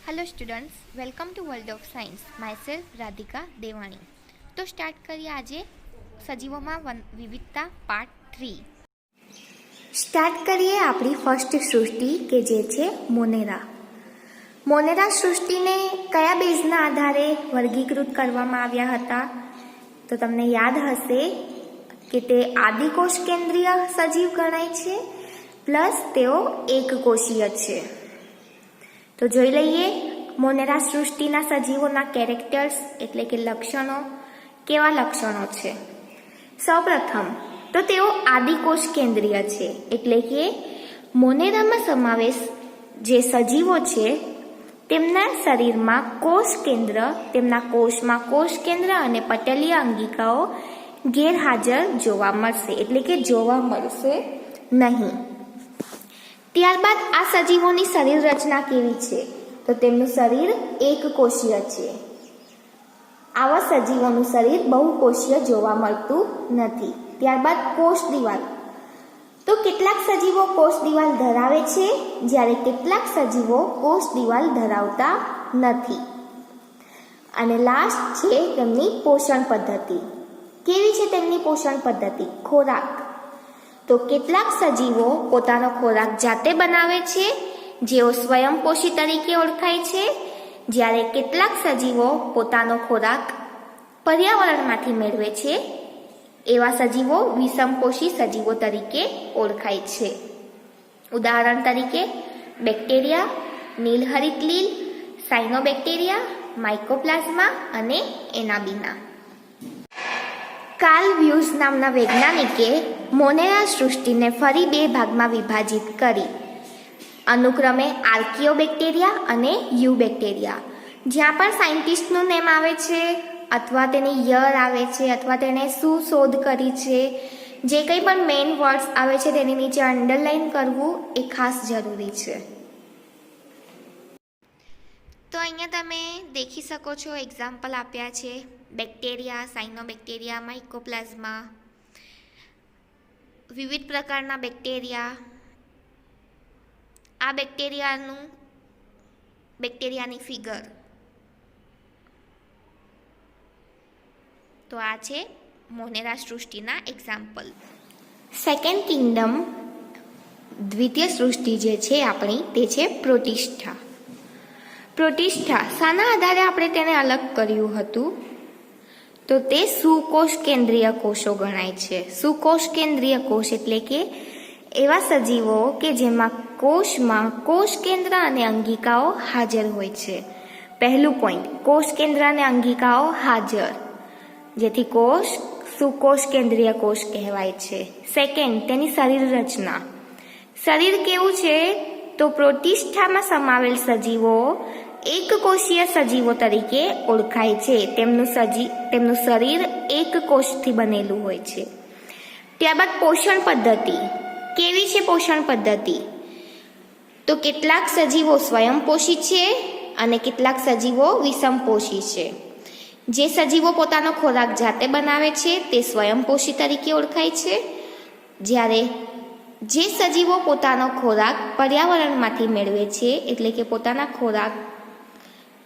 Hello students, welcome to world of science. Myself Radhika Devani. तो start करिए आज सजीवों में विविधता पार्ट 3। स्टार्ट करिए अपनी फर्स्ट सृष्टि के जे छे मोनेरा। मोनेरा सृष्टि ने कया बेजना आधारे वर्गीकृत करवामां आव्या हता? तो तमने याद हशे के ते आदिकोष केंद्रीय सजीव गणाय छे प्लस तेओ एककोषीय छे। तो जोई लईए मोनेरा सृष्टिना सजीवोना केरेक्टर्स एटले के लक्षणों केवा लक्षणों छे। सौप्रथम तो तेओ आदिकोष केंद्रीय छे एटले के मोनेरामां समावेश जे सजीवो छे तेमना शरीरमां कोष केंद्र, तेमना कोषमां कोष केंद्र अने पटलीय अंगिकाओ गैरहाजर जोवा मळशे एटले के जोवा मळशे नहीं। त्यारबाद आ सजीवोनी शरीर रचना केवी छे? तो तेमनुं शरीर एककोषीय छे। आवा सजीवोनुं शरीर बहुकोषीय जोवा मळतुं नथी। त्यारबाद कोष दीवाल, तो केटलाक सजीवो कोष दीवाल धरावे छे ज्यारे केटलाक सजीवो कोष दीवाल धरावता नथी। अने लास्ट छे तेमनी पोषण पद्धति। केवी छे तेमनी पोषण पद्धति? खोराक। तो केटलाक सजीवो पोतानो खोराक जाते बनावे छे जेओ स्वयंपोषी तरीके ओळखाय छे, ज्यारे केटलाक सजीवो पोतानो खोराक पर्यावरणमांथी मेळवे छे एवा सजीवो विषमपोषी सजीवो तरीके ओळखाय छे। उदाहरण तरीके बेक्टेरिया, नीलहरित લીલ, साइनोबेक्टेरिया, माइकोप्लाज्मा अने एनाबीना। कार्ल व्यूज नामना वैज्ञानिके मोनेरा सृष्टिने फरी बे भागमां विभाजित करी, अनुक्रमे आर्कियोबेक्टेरिया अने यूबेक्टेरिया। ज्यां पण साइंटिस्टनुं नेम आवे छे अथवा तेनी યર आवे छे अथवा तेने शुं शोध करी छे, जे कंई पण मेन वर्ड्स आवे छे तेनी नीचे अंडरलाइन करवुं ए खास जरूरी छे। तो अहींया तमे देखी शको छो, एक्जाम्पल आप्या छे बेक्टेरिया, साइनोबेक्टेरिया, माइकोप्लाज्मा, विविध प्रकारना बेक्टेरिया। आ बेक्टेरियानी फिगर तो आ छे मोनेरा सृष्टिना एक्जाम्पल। सेकेंड किंगडम द्वितीय सृष्टि जे छे आपणी ते छे प्रोटिस्टा। प्रोटिस्टा साना आधारे आपणे तेने अलग कर्युं हतुं? तो ते सुकोष केंद्रीय कोषो गणाय छे। सुकोष केंद्रीय कोष एटले के एवा सजीवो के जेमां कोषमां कोष केंद्र अने अंगिकाओ हाजर होय छे। पहलुं पॉइंट, कोष केंद्र अने अंगिकाओ हाजर, जेथी कोष सुकोष केंद्रीय कोष कहेवाय छे। सेकेंड, तेनी शरीर रचना। शरीर केवुं छे? तो प्रोटिस्टामां समावेल सजीवो एककोषीय सजीवो तरीके ओळखाय छे। तेमनुं शरीर एक कोषथी बनेલું હોય છે। ત્યારબાદ પોષણ પદ્ધતિ કેવી છે? પોષણ પદ્ધતિ તો કેટલાક સજીવો સ્વયંપોષી છે અને કેટલાક સજીવો વિષમપોષી છે। જે સજીવો પોતાનો ખોરાક જાતે બનાવે છે તે સ્વયંપોષી તરીકે ઓળખાય છે, જ્યારે જે સજીવો પોતાનો ખોરાક પર્યાવરણમાંથી મેળવે છે એટલે કે પોતાના ખોરાક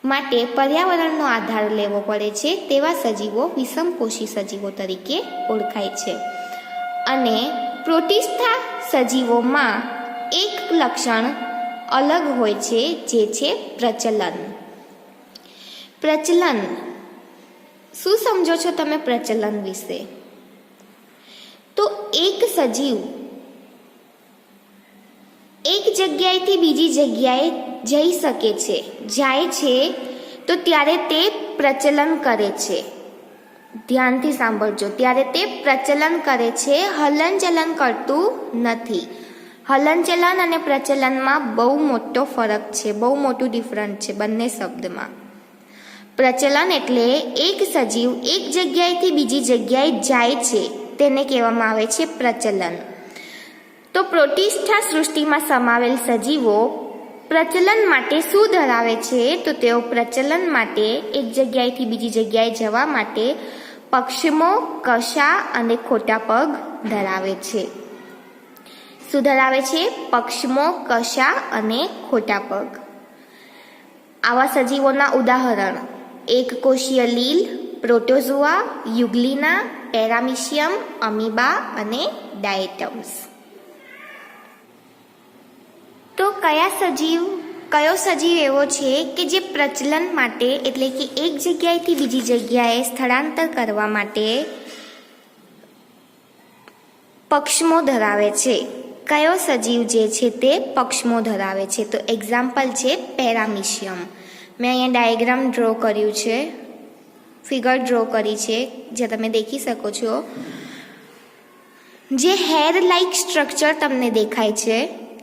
માટે પર્યાવરણનો આધાર લેવો પડે છે તેવા સજીવો વિષમપોષી સજીવો તરીકે ઓળખાય છે। અને પ્રોટિસ્ટા સજીવોમાં એક લક્ષણ અલગ હોય છે જે છે પ્રચલન। પ્રચલન શું સમજો છો તમે પ્રચલન વિશે? તો એક સજીવ એક જગ્યાએથી બીજી જગ્યાએ જઈ શકે છે, જાય છે તો ત્યારે તે પ્રચલન કરે છે। ધ્યાનથી સાંભળજો, ત્યારે તે પ્રચલન કરે છે, હલનચલન કરતું નથી। હલનચલન અને પ્રચલનમાં બહુ મોટો ફરક છે, બહુ મોટું ડિફરન્સ છે બંને શબ્દમાં। પ્રચલન એટલે એક સજીવ એક જગ્યાએથી બીજી જગ્યાએ જાય છે તેને કહેવામાં આવે છે પ્રચલન। તો પ્રોટિસ્ટા સૃષ્ટિમાં સમાવેલ સજીવો પ્રચલન માટે શું ધરાવે છે? તો તેઓ પ્રચલન માટે એક જગ્યાએથી બીજી જગ્યાએ જવા માટે પક્ષમો, કશા અને ખોટા પગ ધરાવે છે। શું ધરાવે છે? પક્ષમો, કશા અને ખોટા પગ। આવા સજીવોના ઉદાહરણ એકકોષીય લીલ, પ્રોટોઝોઆ, યુગ્લિના, પેરામિશિયમ, અમીબા અને ડાયટમ્સ. તો કયો સજીવ એવો છે કે જે પ્રચલન માટે એટલે કે એક જગ્યાએથી બીજી જગ્યાએ સ્થળાંતર કરવા માટે પક્ષમો ધરાવે છે? કયો સજીવ જે છે તે પક્ષમો ધરાવે છે? તો એક્ઝામ્પલ છે પેરામિશિયમ. મેં અહીંયા ડાયાગ્રામ ડ્રો કર્યું છે, ફિગર ડ્રો કરી છે, જે તમે દેખી શકો છો. જે હેર લાઇક સ્ટ્રક્ચર તમને દેખાય છે,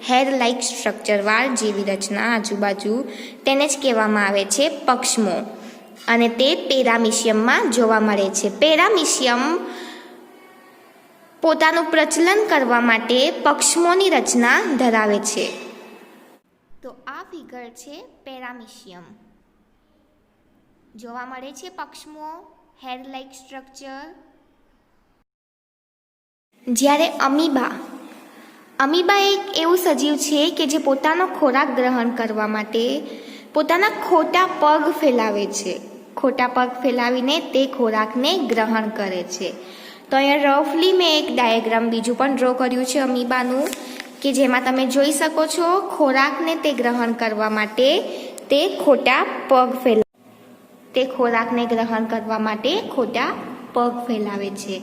હેર લાઇક સ્ટ્રક્ચર, વાળ જેવી રચના આજુબાજુ, તેને જ કહેવામાં આવે છે પક્ષમો. અને તે પેરામિશિયમમાં જોવા મળે છે. પેરામિશિયમ પોતાનું પ્રચલન કરવા માટે પક્ષમોની રચના ધરાવે છે. તો આ ફિગર છે પેરામિશિયમ. જોવા મળે છે પક્ષમો, હેર લાઇક સ્ટ્રક્ચર. જ્યારે અમીબા એક એવું સજીવ છે કે જે પોતાનો ખોરાક ગ્રહણ કરવા માટે પોતાના ખોટા પગ ફેલાવે છે. ખોટા પગ ફેલાવીને તે ખોરાકને ગ્રહણ કરે છે. તો અહીંયા રફલી મેં એક ડાયાગ્રામ બીજું પણ ડ્રો કર્યું છે અમીબાનું, કે જેમાં તમે જોઈ શકો છો ખોરાકને તે ગ્રહણ કરવા માટે તે ખોટા પગ તે ખોરાકને ગ્રહણ કરવા માટે ખોટા પગ ફેલાવે છે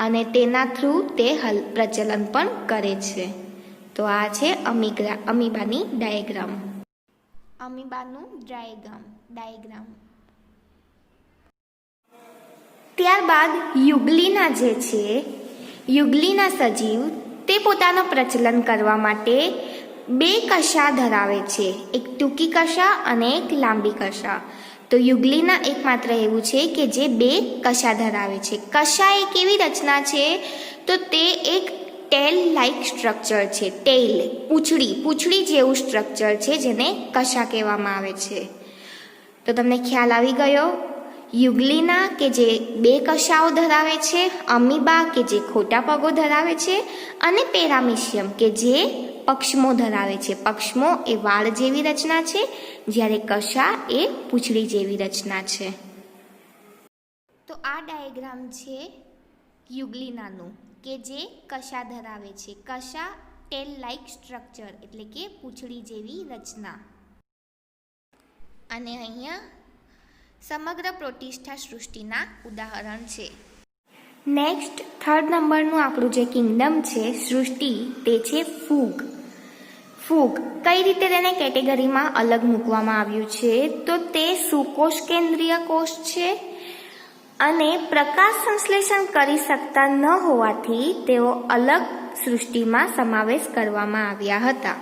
અને તેના થ્રુ તે પ્રચલન પણ કરે છે. તો આ છે અમીબાની ડાયાગ્રામ. અમીબાનું ડાયાગ્રામ. ત્યારબાદ યુગ્લિના જે છે, યુગ્લિના સજીવ તે પોતાનું પ્રચલન કરવા માટે બે કશા ધરાવે છે, એક ટૂંકી કશા અને એક લાંબી કશા. તો યુગ્લિના એકમાત્ર એવું છે કે જે બે કશા ધરાવે છે. કશા એક એવી રચના છે, તો તે એક ટેલ લાઇક સ્ટ્રક્ચર છે. ટેલ, પૂંછડી જેવું સ્ટ્રક્ચર છે, જેને કશા કહેવામાં આવે છે. તો તમને ખ્યાલ આવી ગયો. યુગ્લિના કે જે બે કશાઓ ધરાવે છે, અમીબા કે જે ખોટા પગો ધરાવે છે, અને પેરામિશિયમ કે જે પક્ષમો ધરાવે છે. પક્ષમો એ વાળ જેવી રચના છે, જ્યારે કશા એ પૂંછડી જેવી રચના છે. તો આ ડાયાગ્રામ છે યુગ્લિનાનું, કે જે કશા ધરાવે છે. કશા ટેલ લાઇક સ્ટ્રક્ચર એટલે કે પૂંછડી જેવી રચના. અને અહીંયા સમગ્ર પ્રોટિસ્ટા સૃષ્ટિના ઉદાહરણ છે. નેક્સ્ટ 3rd નંબરનું આપણું જે કિંગડમ છે, સૃષ્ટિ, તે છે ફૂગ. કઈ રીતે તેને કેટેગરીમાં અલગ મૂકવામાં આવ્યું છે? તો તે સુકોષ કેન્દ્રીય કોષ છે અને પ્રકાશ સંશ્લેષણ કરી શકતા ન હોવાથી તેઓ અલગ સૃષ્ટિમાં સમાવેશ કરવામાં આવ્યા હતા.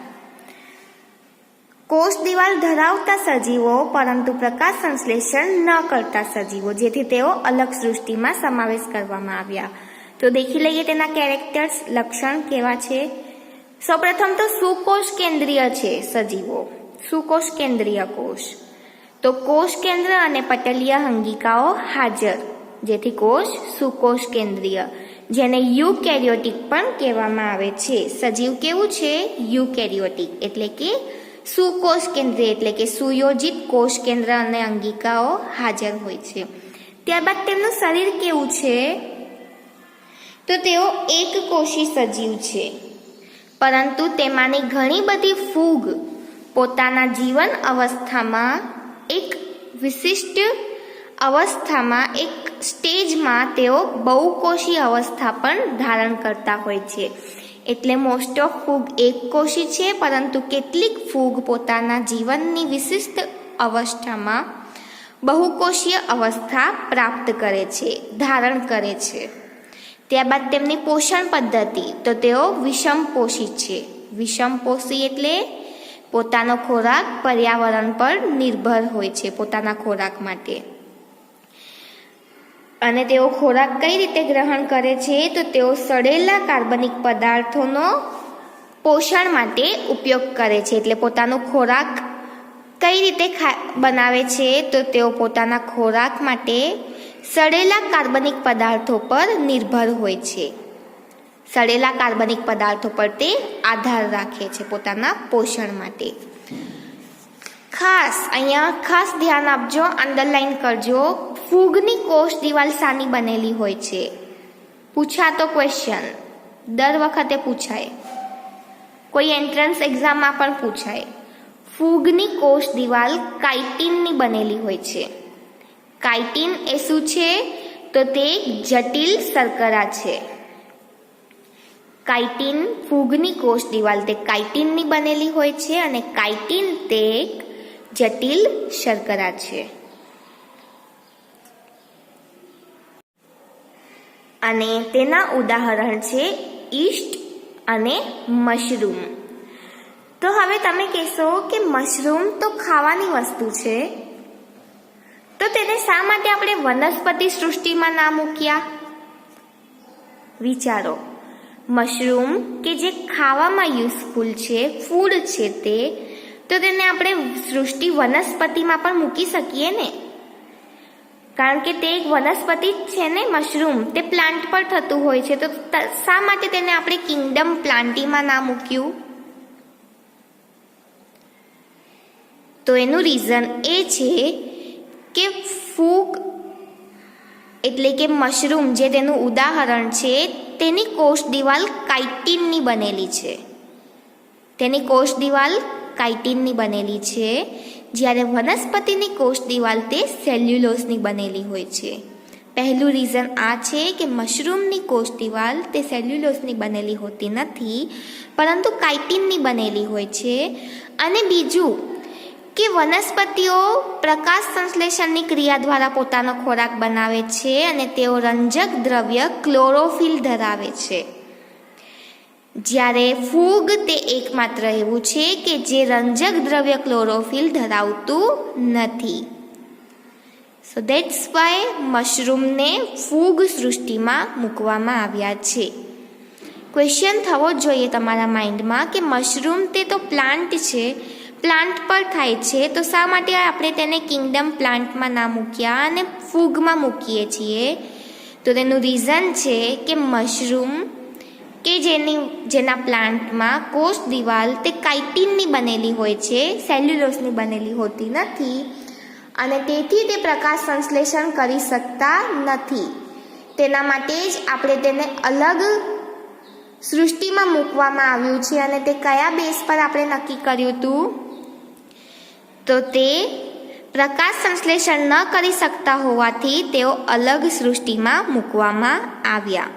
કોષ દિવાલ ધરાવતા સજીવો પરંતુ પ્રકાશ સંશ્લેષણ ન કરતા સજીવો, જેથી તેઓ અલગ સૃષ્ટિમાં સમાવેશ કરવામાં આવ્યા. તો દેખી લઈએ તેના કેરેક્ટર્સ, લક્ષણ કેવા છે. સૌપ્રથમ તો સુકોષ કેન્દ્રીય છે સજીવો, સુકોષ કેન્દ્રીય કોષ. તો કોષ કેન્દ્ર અને પટલીય અંગિકાઓ હાજર, જેથી કોષ સુકોષ કેન્દ્રીય, જેને યુકેરિયોટિક પણ કહેવામાં આવે છે. સજીવ કેવું છે? યુકેરિયોટિક એટલે કે સુકોષ કેન્દ્રીય, એટલે કે સુયોજિત કોષ કેન્દ્ર અને અંગિકાઓ હાજર હોય છે. ત્યારબાદ તેમનું શરીર કેવું છે? તો તેઓ એકકોષી સજીવ છે, પરંતુ તેમાંની ઘણી બધી ફૂગ પોતાના જીવન અવસ્થામાં એક વિશિષ્ટ અવસ્થામાં, એક સ્ટેજમાં તેઓ બહુકોષી અવસ્થા પણ ધારણ કરતા હોય છે. એટલે મોસ્ટ ઓફ ફૂગ એકકોષી છે, પરંતુ કેટલીક ફૂગ પોતાના જીવનની વિશિષ્ટ અવસ્થામાં બહુકોષીય અવસ્થા પ્રાપ્ત કરે છે, ધારણ કરે છે. ત્યારબાદ તેમની પોષણ પદ્ધતિ, તો તેઓ વિષમપોષી છે. વિષમપોષી એટલે પોતાનો ખોરાક પર્યાવરણ પર નિર્ભર હોય છે પોતાના ખોરાક માટે. અને તેઓ ખોરાક કઈ રીતે ગ્રહણ કરે છે? તો તેઓ સડેલા કાર્બનિક પદાર્થોનો પોષણ માટે ઉપયોગ કરે છે. એટલે પોતાનો ખોરાક કઈ રીતે બનાવે છે? તો તેઓ પોતાના ખોરાક માટે સડેલા કાર્બનિક પદાર્થો પર નિર્ભર હોય છે. સડેલા કાર્બનિક પદાર્થો પર તે આધાર રાખે છે પોતાના પોષણ માટે. ખાસ અહીંયા ખાસ ધ્યાન આપજો, અંડરલાઈન કરજો. ફૂગની કોષ દિવાલ શાની બનેલી હોય છે? પૂછાતો ક્વેશ્ચન, દર વખતે પૂછાય, કોઈ એન્ટ્રન્સ એક્ઝામમાં પણ પૂછાય. ફૂગની કોષ દિવાલ કાઇટિનની બનેલી હોય છે. કાઇટિન એ શું છે? તો તે એક જટિલ શર્કરા છે. કાઇટિન, ફૂગની કોષ દિવાલ તે કાઇટિનની બનેલી હોય છે અને કાઇટિન તે એક જટિલ શર્કરા છે. અને તેના ઉદાહરણ છે ઈસ્ટ અને મશરૂમ. તો હવે તમે કહેશો કે મશરૂમ તો ખાવાની વસ્તુ છે, તો તેને શા માટે આપણે વનસ્પતિ સૃષ્ટિમાં ના મૂક્યા? વિચારો. મશરૂમ કે જે ખાવામાં યુઝફુલ છે, ફૂડ છે તે, તો તેને આપણે સૃષ્ટિ વનસ્પતિમાં પણ મૂકી શકીએ ને, કારણ કે તે એક વનસ્પતિ જ છે ને. મશરૂમ તે પ્લાન્ટ પર થતું હોય છે, તો શા માટે તેને આપણે કિંગડમ પ્લાન્ટીમાં ના મૂક્યું? તો એનું રીઝન એ છે કે ફૂગ એટલે કે મશરૂમ જે તેનું ઉદાહરણ છે, તેની કોષ દિવાલ કાઇટિનની બનેલી છે. તેની કોષ દિવાલ કાઇટિનની બનેલી છે, જ્યારે વનસ્પતિની કોષ દિવાલ તે સેલ્યુલોઝની બનેલી હોય છે. પહેલું રીઝન આ છે કે મશરૂમની કોષ દિવાલ તે સેલ્યુલોઝની બનેલી હોતી નથી, પરંતુ કાઇટિનની બનેલી હોય છે. અને બીજું કે વનસ્પતિઓ પ્રકાશ સંશ્લેષણની ક્રિયા દ્વારા પોતાનો ખોરાક બનાવે છે અને તેઓ રંજક દ્રવ્ય ક્લોરોફિલ ધરાવે છે, જ્યારે ફૂગ તે એકમાત્ર એવું છે કે જે રંજક દ્રવ્ય ક્લોરોફિલ ધરાવતું નથી. સો ધેટ્સ વાય મશરૂમને ફૂગ સૃષ્ટિમાં મૂકવામાં આવ્યા છે. ક્વેશ્ચન થવો જ જોઈએ તમારા માઇન્ડમાં કે મશરૂમ તે તો પ્લાન્ટ છે, પ્લાન્ટ પર થાય છે, તો શા માટે આપણે તેને કિંગડમ પ્લાન્ટમાં ના મૂક્યા અને ફૂગમાં મૂકીએ છીએ? તો તેનું રીઝન છે કે મશરૂમ કે જેના પ્લાન્ટમાં કોષ દિવાલ તે કાઇટિનની બનેલી હોય છે, સેલ્યુલોઝની બનેલી હોતી નથી, અને તેથી તે પ્રકાશ સંશ્લેષણ કરી શકતા નથી. તેના માટે જ આપણે તેને અલગ સૃષ્ટિમાં મૂકવામાં આવ્યું છે. અને તે કયા બેઝ પર આપણે નક્કી કર્યું હતું? તો તે પ્રકાશ સંશ્લેષણ ન કરી શકતા હોવાથી તેઓ અલગ સૃષ્ટિમાં મૂકવામાં આવ્યા.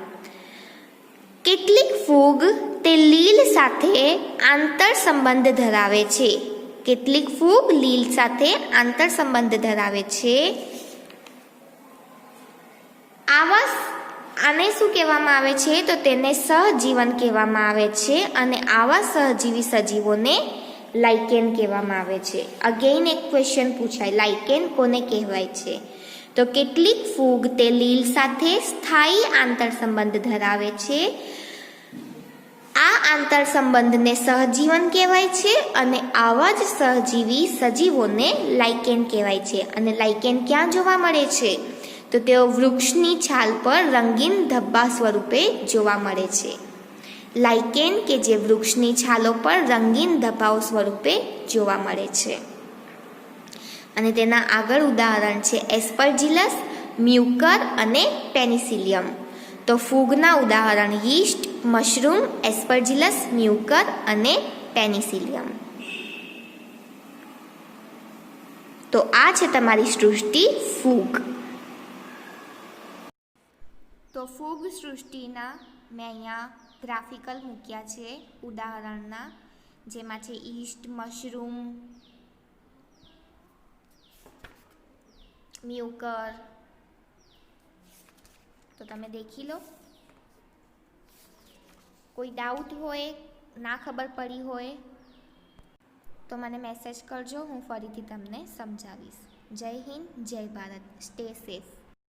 કેટલીક ફૂગ તે લીલ સાથે આંતર સંબંધ ધરાવે છે. કેટલીક ફૂગ લીલ સાથે આંતર સંબંધ ધરાવે છે. આને શું કહેવામાં આવે છે? તો તેને સહજીવન કહેવામાં આવે છે. અને આવા સહજીવી સજીવોને લાઇકેન કહેવામાં આવે છે. અગેઇન એક ક્વેશ્ચન પૂછાય, લાઇકેન કોને કહેવાય છે? તો કેટલીક ફૂગ તે લીલ સાથે સ્થાયી આંતર સંબંધ ધરાવે છે. આ આંતર સંબંધને સહજીવન કહેવાય છે અને આવા જ સહજીવી સજીવોને લાઇકેન કહેવાય છે. અને લાઇકેન ક્યાં જોવા મળે છે? તો તેઓ વૃક્ષની છાલ પર રંગીન ધબ્બા સ્વરૂપે જોવા મળે છે. લાઇકેન કે જે વૃક્ષની છાલો પર રંગીન ધબ્બાઓ સ્વરૂપે જોવા મળે છે. અને તેના આગળ ઉદાહરણ છે એસ્પરજીલસ, મ્યુકર અને પેનિસિલિયમ. તો ફૂગના ઉદાહરણ યીસ્ટ, મશરૂમ, એસ્પરજીલસ, મ્યુકર અને પેનિસિલિયમ. તો આ છે તમારી સૃષ્ટિ ફૂગ. તો ફૂગ સૃષ્ટિના મેં અહીંયા ગ્રાફિકલ મૂક્યા છે ઉદાહરણના, જેમાં છે યીસ્ટ, મશરૂમ, મ્યુકર. તો તમે દેખી લો. કોઈ ડાઉટ હોય, ના ખબર પડી હોય તો મને મેસેજ કરજો, હું ફરીથી તમને સમજાવીશ. જય હિન્દ, જય ભારત. Stay safe.